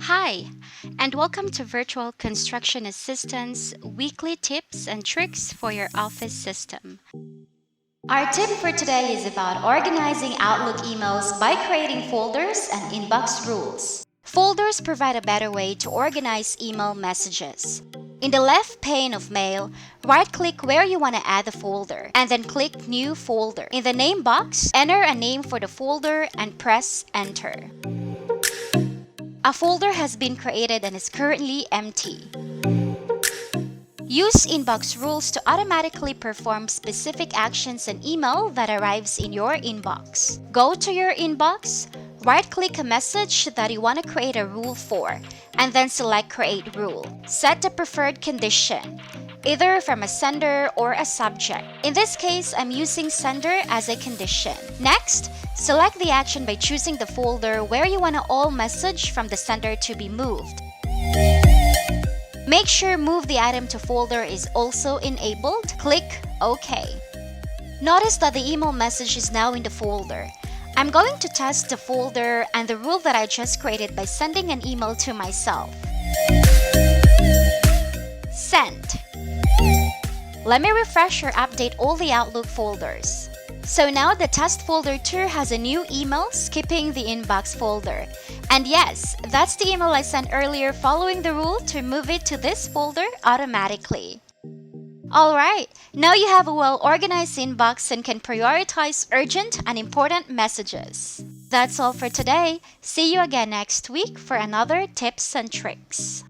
Hi, and welcome to Virtual Construction Assistant's weekly tips and tricks for your office system. Our tip for today is about organizing Outlook emails by creating folders and inbox rules. Folders provide a better way to organize email messages. In the left pane of Mail, right-click where you want to add the folder, and then click New Folder. In the name box, enter a name for the folder and press Enter. A folder has been created and is currently empty. Use inbox rules to automatically perform specific actions in email that arrives in your inbox. Go to your inbox, right-click a message that you want to create a rule for, and then select Create Rule. Set the preferred condition, either from a sender or a subject. In this case, I'm using sender as a condition. Next, select the action by choosing the folder where you want all message from the sender to be moved. Make sure Move the item to folder is also enabled. Click OK. Notice that the email message is now in the folder. I'm going to test the folder and the rule that I just created by sending an email to myself. Send. Let me refresh or update all the Outlook folders. So now the test folder 2 has a new email skipping the inbox folder. And yes, that's the email I sent earlier following the rule to move it to this folder automatically. Alright, now you have a well-organized inbox and can prioritize urgent and important messages. That's all for today. See you again next week for another tips and tricks.